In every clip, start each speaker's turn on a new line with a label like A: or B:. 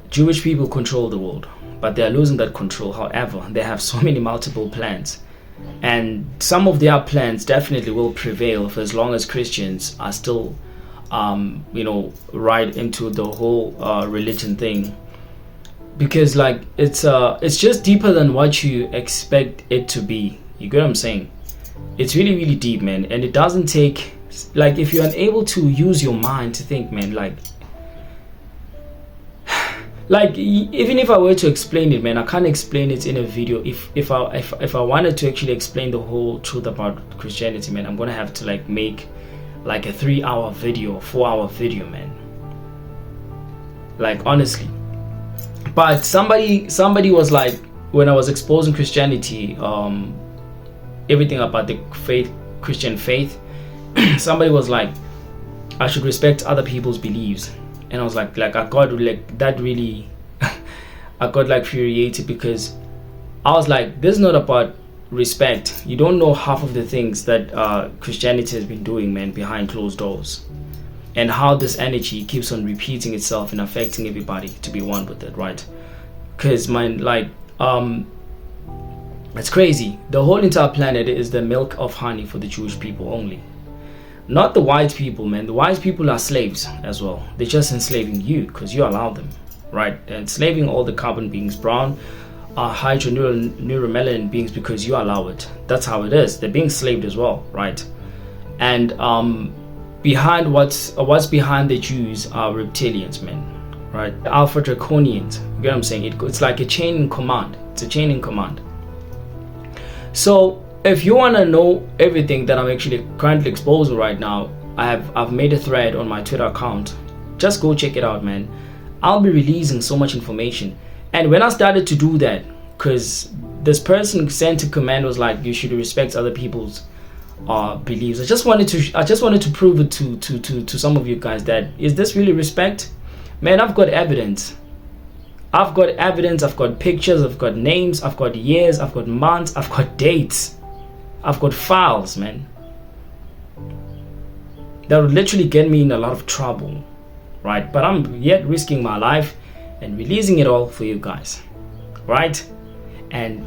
A: Jewish people control the world, but they are losing that control. However, they have so many multiple plans, and some of their plans definitely will prevail for as long as Christians are still right into the whole religion thing, because like it's just deeper than what you expect it to be. You get what I'm saying? It's really, really deep, man, and it doesn't take, like, if you're unable to use your mind to think, man, like even if I were to explain it, man, I can't explain it in a video. If I wanted to actually explain the whole truth about Christianity, man, I'm gonna have to like make like a 3-hour video, 4-hour video, man, like, honestly. But somebody was like, when I was exposing Christianity, everything about the Christian faith, somebody was like, I should respect other people's beliefs. And I was like I got like that really I got like infuriated, because I was like, this is not about respect. You don't know half of the things that Christianity has been doing, man, behind closed doors, and how this energy keeps on repeating itself and affecting everybody to be one with it, right? Because, man, like it's crazy. The whole entire planet is the milk of honey for the Jewish people only. Not the white people, man. The white people are slaves as well. They're just enslaving you because you allow them, right? They're enslaving all the carbon beings, brown, hydroneural beings, because you allow it. That's how it is. They're being enslaved as well, right? And behind what's behind the Jews are reptilians, man, right? Alpha draconians. You get what I'm saying? It's like a chain in command. It's a chain in command. So if you want to know everything that I'm actually currently exposing right now, I've made a thread on my Twitter account. Just go check it out, man. I'll be releasing so much information. And when I started to do that, because this person sent a command was like, you should respect other people's beliefs. I just wanted to prove it to some of you guys that, is this really respect? Man, I've got evidence. I've got pictures, I've got names, I've got years, I've got months, I've got dates. I've got files, man, that would literally get me in a lot of trouble, right? But I'm yet risking my life and releasing it all for you guys, right? And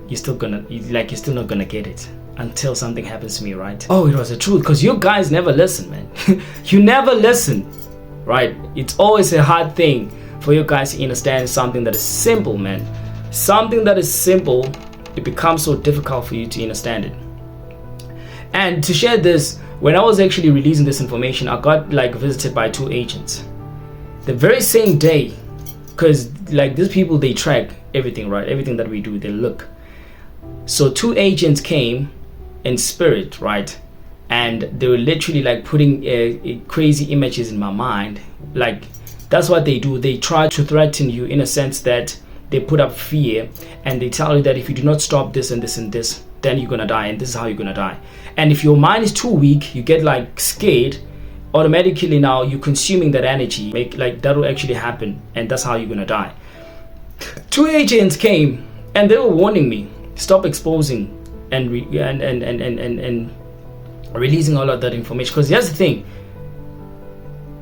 A: you're still not gonna get it until something happens to me, right? Oh, it was the truth, because you guys never listen, man. You never listen, right? It's always a hard thing for you guys to understand something that is simple, man. Something that is simple, it becomes so difficult for you to understand it. And to share this, when I was actually releasing this information, I got like visited by 2 agents the very same day, because like these people, they track everything, right? Everything that we do, they look. So 2 agents came in spirit, right? And they were literally like putting crazy images in my mind. Like, that's what they do. They try to threaten you, in a sense that they put up fear, and they tell you that if you do not stop this and this and this, then you're gonna die, and this is how you're gonna die. And if your mind is too weak, you get like scared, automatically now you're consuming that energy, like that will actually happen, and that's how you're gonna die. 2 agents came and they were warning me, stop exposing and releasing all of that information. Because here's the thing,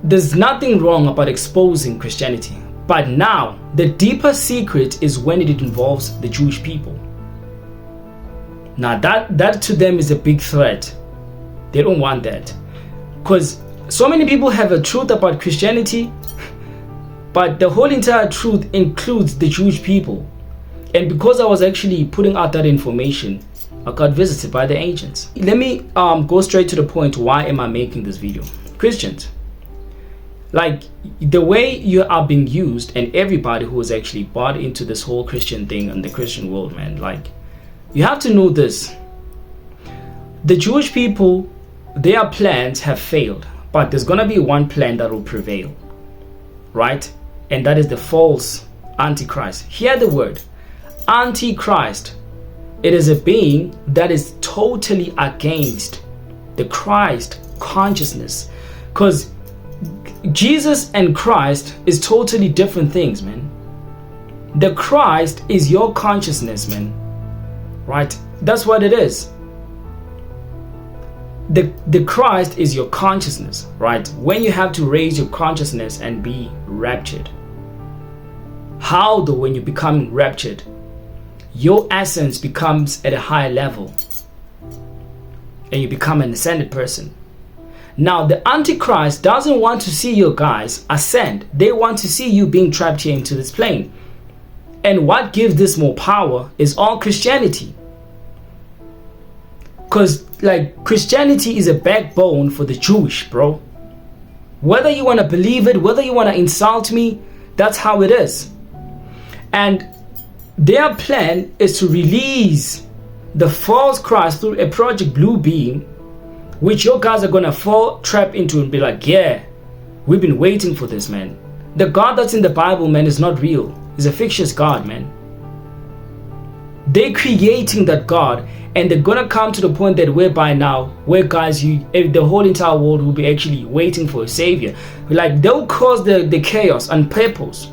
A: there's nothing wrong about exposing Christianity, but now the deeper secret is when it involves the Jewish people. Now that to them is a big threat. They don't want that, because so many people have a truth about Christianity, but the whole entire truth includes the Jewish people. And because I was actually putting out that information, I got visited by the agents. Let me go straight to the point. Why am I making this video? Christians, like, the way you are being used, and everybody who is actually bought into this whole Christian thing and the Christian world, man, like, you have to know this. The Jewish people, their plans have failed, but there's gonna be one plan that will prevail, right? And that is the false Antichrist. Hear the word Antichrist. It is a being that is totally against the Christ consciousness, because Jesus and Christ is totally different things, man. The Christ is your consciousness, man, right? That's what it is. the Christ is your consciousness, right? When you have to raise your consciousness and be raptured. How though, when you become raptured, your essence becomes at a higher level and you become an ascended person. Now the Antichrist doesn't want to see you guys ascend. They want to see you being trapped here into this plane. And what gives this more power is all Christianity. Because like Christianity is a backbone for the Jewish, bro. Whether you want to believe it, whether you want to insult me, that's how it is. And their plan is to release the false Christ through a Project Blue Beam, which your guys are gonna fall trap into and be like, yeah, we've been waiting for this, man. The God that's in the Bible, man, is not real. He's a fictitious God, man. They're creating that God, and they're gonna come to the point that whereby now, where guys, the whole entire world will be actually waiting for a savior. Like they'll cause the chaos on purpose.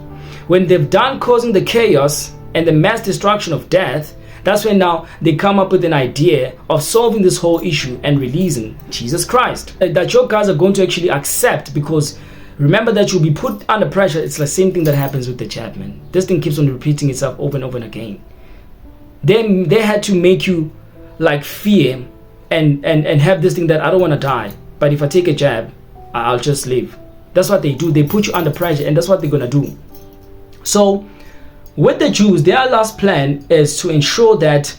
A: When they've done causing the chaos and the mass destruction of death, that's when now they come up with an idea of solving this whole issue and releasing Jesus Christ. That your guys are going to actually accept, because remember that you'll be put under pressure. It's the same thing that happens with the jab, man. This thing keeps on repeating itself over and over and again. They had to make you like fear and have this thing that I don't want to die, but if I take a jab, I'll just live. That's what they do. They put you under pressure, and that's what they're gonna do. So with the Jews, their last plan is to ensure that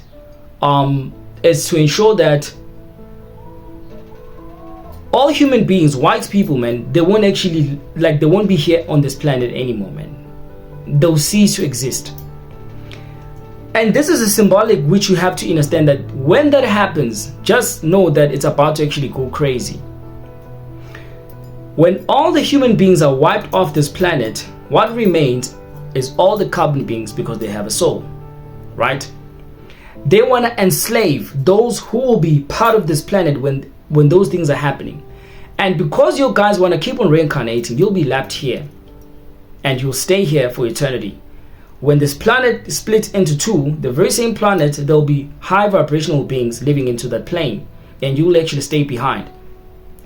A: all human beings, white people, man, they won't be here on this planet anymore, man. They'll cease to exist. And this is a symbolic which you have to understand, that when that happens, just know that it's about to actually go crazy. When all the human beings are wiped off this planet, what remains is all the carbon beings, because they have a soul, right? They want to enslave those who will be part of this planet when those things are happening. And because you guys want to keep on reincarnating, you'll be left here and you'll stay here for eternity. When this planet splits into two, the very same planet, there'll be high vibrational beings living into that plane, and you'll actually stay behind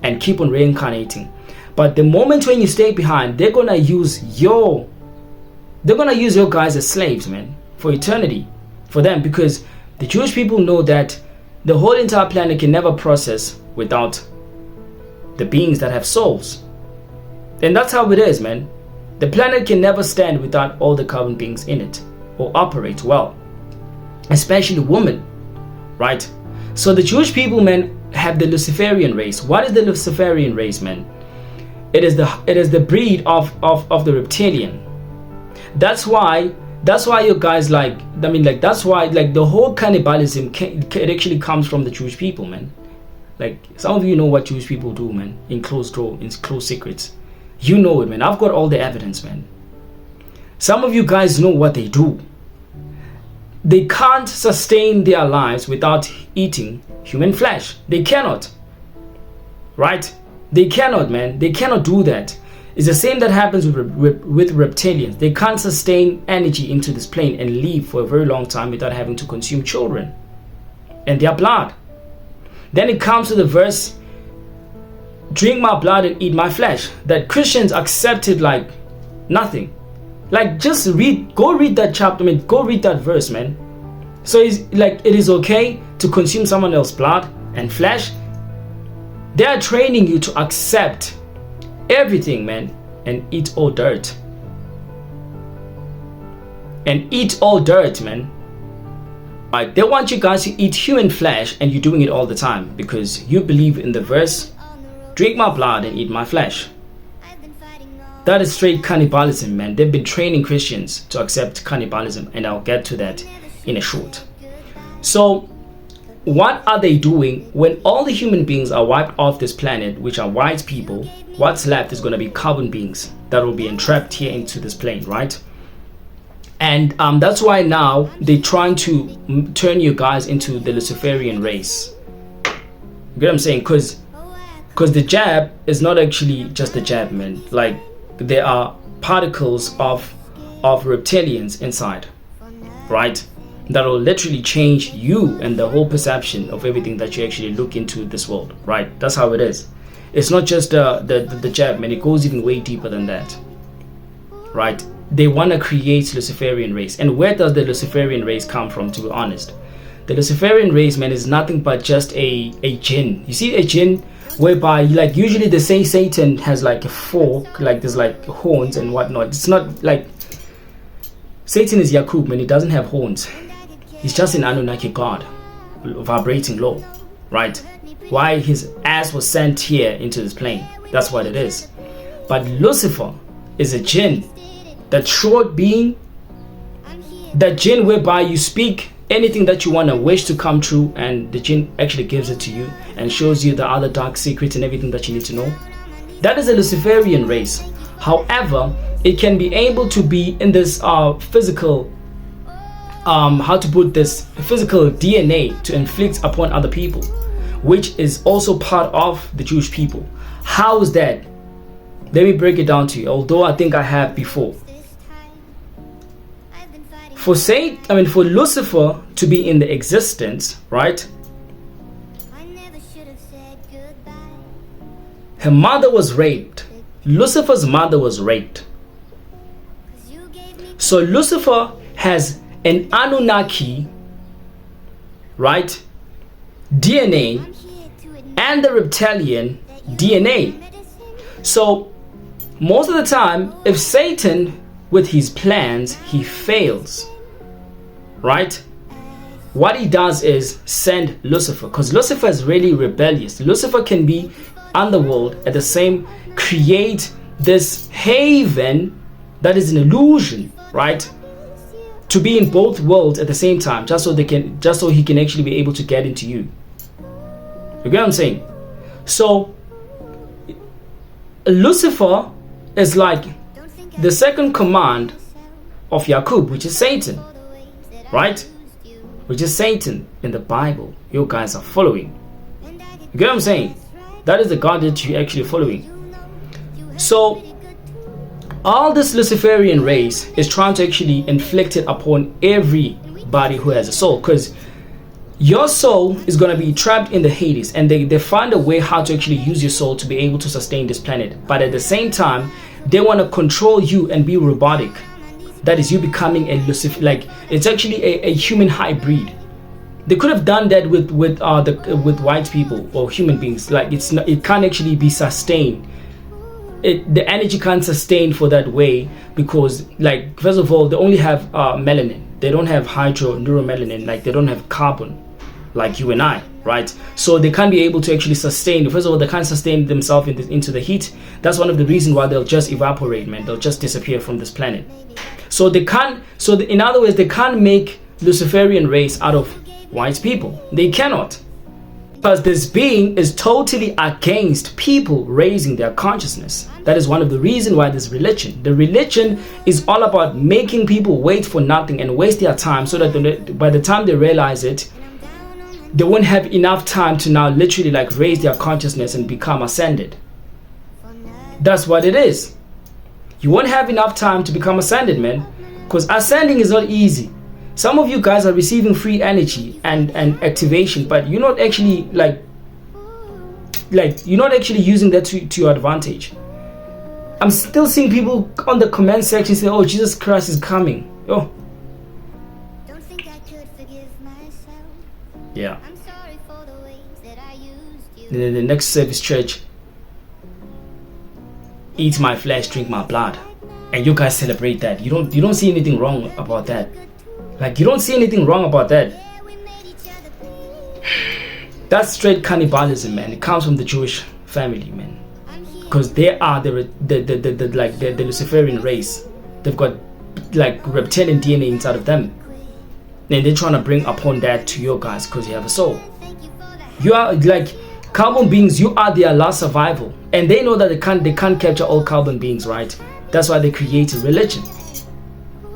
A: and keep on reincarnating. But the moment when you stay behind, they're gonna use your guys as slaves, man, for eternity, for them, because the Jewish people know that the whole entire planet can never process without the beings that have souls. And that's how it is, man. The planet can never stand without all the carbon beings in it, or operate well, especially women, right? So the Jewish people, man, have the Luciferian race. What is the Luciferian race, man? It is the breed of the reptilian. That's why you guys that's why the whole cannibalism it actually comes from the Jewish people, man. Like, some of you know what Jewish people do, man, in closed secrets. You know it, man. I've got all the evidence, man. Some of you guys know what they do. They can't sustain their lives without eating human flesh. They cannot. Right? They cannot, man. They cannot do that. It's the same that happens with reptilians. They can't sustain energy into this plane and live for a very long time without having to consume children and their blood. Then it comes to the verse, drink my blood and eat my flesh, that Christians accepted like nothing. Like, just go read that chapter, go read that verse, man. So it's like, it is okay to consume someone else's blood and flesh. They are training you to accept everything, man, and eat all dirt. And eat all dirt, man. Right? They want you guys to eat human flesh, and you're doing it all the time because you believe in the verse, drink my blood and eat my flesh. That is straight cannibalism, man. They've been training Christians to accept cannibalism, and I'll get to that in a short. So what are they doing when all the human beings are wiped off this planet, which are white people? What's left is going to be carbon beings that will be entrapped here into this plane, right? And that's why now they're trying to turn you guys into the Luciferian race. You get what I'm saying? Because the jab is not actually just a jab, man. Like, there are particles of reptilians inside, right? that will literally change you and the whole perception of everything that you actually look into this world, right? That's how it is. It's not just the jab, man. It goes even way deeper than that, right? They want to create Luciferian race. And where does the Luciferian race come from, to be honest? The Luciferian race, man, is nothing but just a jinn. You see a jinn, whereby like usually they say Satan has like a fork, like there's like horns and whatnot. It's not like Satan is Yakub, man. He doesn't have horns. He's just an Anunnaki god, vibrating low, right? Why his ass was sent here into this plane. That's what it is. But Lucifer is a jinn, that short being, that jinn whereby you speak anything that you want to wish to come true, and the jinn actually gives it to you and shows you the other dark secrets and everything that you need to know. That is a Luciferian race. However, it can be able to be in this physical physical DNA to inflict upon other people, which is also part of the Jewish people. How is that? Let me break it down to you, although I think I have before. For Lucifer to be in the existence, right? Her mother was raped. Lucifer's mother was raped. So Lucifer has an Anunnaki, right, DNA, and the reptilian DNA. So most of the time, if Satan with his plans, he fails, right? What he does is send Lucifer, because Lucifer is really rebellious. Lucifer can be underworld at the same, create this haven that is an illusion, right? To be in both worlds at the same time, just so he can actually be able to get into you. You get what I'm saying? So Lucifer is like the second command of Yakub, which is Satan, right? Which is Satan in the Bible. You guys are following. You get what I'm saying? That is the God that you're actually following. So all this Luciferian race is trying to actually inflict it upon everybody who has a soul, because your soul is going to be trapped in the Hades, and they find a way how to actually use your soul to be able to sustain this planet. But at the same time, they want to control you and be robotic. That is you becoming a Lucifer, like it's actually a human hybrid. They could have done that with white people or human beings. Like it can't actually be sustained. The energy can't sustain for that way, because like first of all, they only have melanin. They don't have hydroneuromelanin, like they don't have carbon like you and I, right? So they can't be able to actually sustain. First of all, they can't sustain themselves into the heat. That's one of the reasons why they'll just evaporate, man. They'll just disappear from this planet. So they can't, in other words, they can't make Luciferian race out of white people. They cannot, because this being is totally against people raising their consciousness. That is one of the reasons why this religion. The religion is all about making people wait for nothing and waste their time, so that by the time they realize it, they won't have enough time to now literally like raise their consciousness and become ascended. That's what it is. You won't have enough time to become ascended, man, because ascending is not easy. Some of you guys are receiving free energy and activation, but you're not actually you're not actually using that to your advantage. I'm still seeing people on the comment section say, "Oh, Jesus Christ is coming." Oh,
B: don't think I could forgive myself.
A: Yeah.
B: I'm sorry for the ways that I used you.
A: Then the next service church, eat my flesh, drink my blood, and you guys celebrate that. You don't see anything wrong about that. Like you don't see anything wrong about that. That's straight cannibalism, man. It comes from the Jewish family, man, because they are the Luciferian race. They've got like reptilian DNA inside of them, and they're trying to bring upon that to your guys because you have a soul. You are like carbon beings. You are their last survival, and they know that they can't capture all carbon beings, right? That's why they create a religion.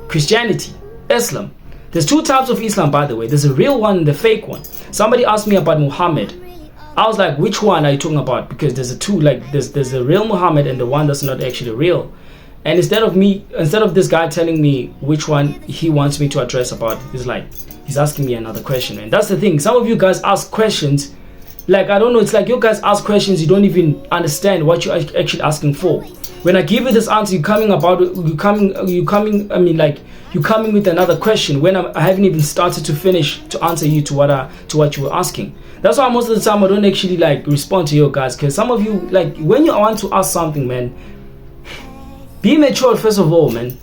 A: Christianity, Islam. There's two types of Islam, by the way. There's a real one and the fake one. Somebody asked me about Muhammad. I was like, which one are you talking about? Because there's there's a real Muhammad and the one that's not actually real. And instead of this guy telling me which one he wants me to address about, he's like, he's asking me another question. And that's the thing, some of you guys ask questions like, I don't know, it's like you guys ask questions you don't even understand what you're actually asking for. When I give you this answer, you're coming with another question when I haven't even started to finish to answer you to what you were asking. That's why most of the time I don't actually like respond to you guys, because some of you, like, when you want to ask something, man, be mature first of all, man.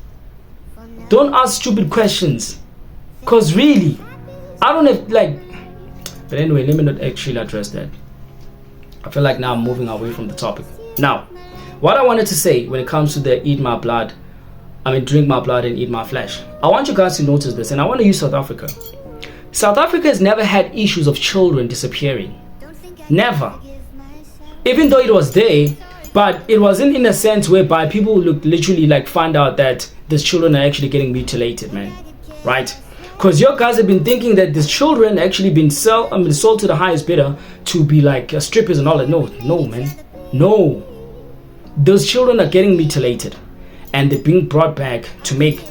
A: Don't ask stupid questions, because really, I don't have like. But anyway, let me not actually address that. I feel like now I'm moving away from the topic. Now, what I wanted to say when it comes to the drink my blood and eat my flesh, I want you guys to notice this, and I want to use South Africa. South Africa has never had issues of children disappearing. Never. Even though it was there, but it wasn't in a sense whereby people would literally like find out that these children are actually getting mutilated, man. Right? Because your guys have been thinking that these children actually been sold to the highest bidder to be like strippers and all that. No, man. No. Those children are getting mutilated, and they're being brought back to make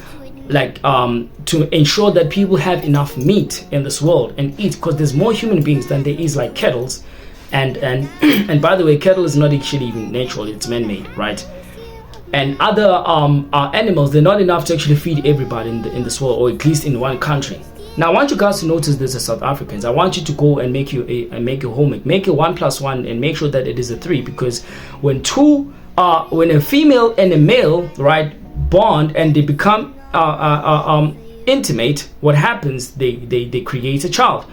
A: like to ensure that people have enough meat in this world and eat, because there's more human beings than there is like kettles. And and by the way, cattle is not actually even natural, it's man-made, right? And other animals, they're not enough to actually feed everybody in this world, or at least in one country. Now I want you guys to notice this as South Africans. I want you to go and make your homework, make your 1 + 1 and make sure that it is a 3, because when a female and a male, right, bond and they become intimate, what happens? They create a child.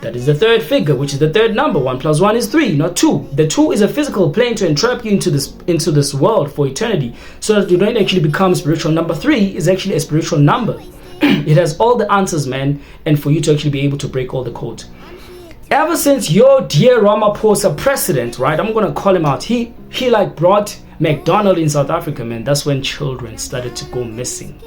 A: That is the third figure, which is the third number. 1 + 1 is 3, not 2. The 2 is a physical plane to entrap you into this world for eternity, so that you don't actually become spiritual. Number 3 is actually a spiritual number. It has all the answers, man, and for you to actually be able to break all the codes. Ever since your dear Ramaphosa president, right, I'm gonna call him out, he like brought McDonald's in South Africa, man. That's when children started to go missing.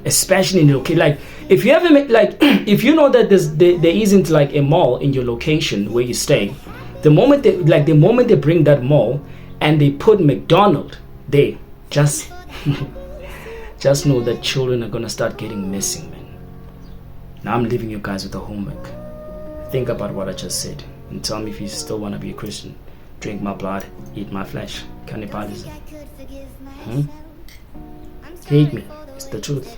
A: Especially in the like, if you ever like, if you know that there isn't like a mall in your location where you stay, the moment they bring that mall and they put McDonald's there, just know that children are gonna start getting missing, man. Now I'm leaving you guys with the homework. Think about what I just said and tell me if you still want to be a Christian. Drink my blood, eat my flesh. Cannibalism. Hate me. It's the truth.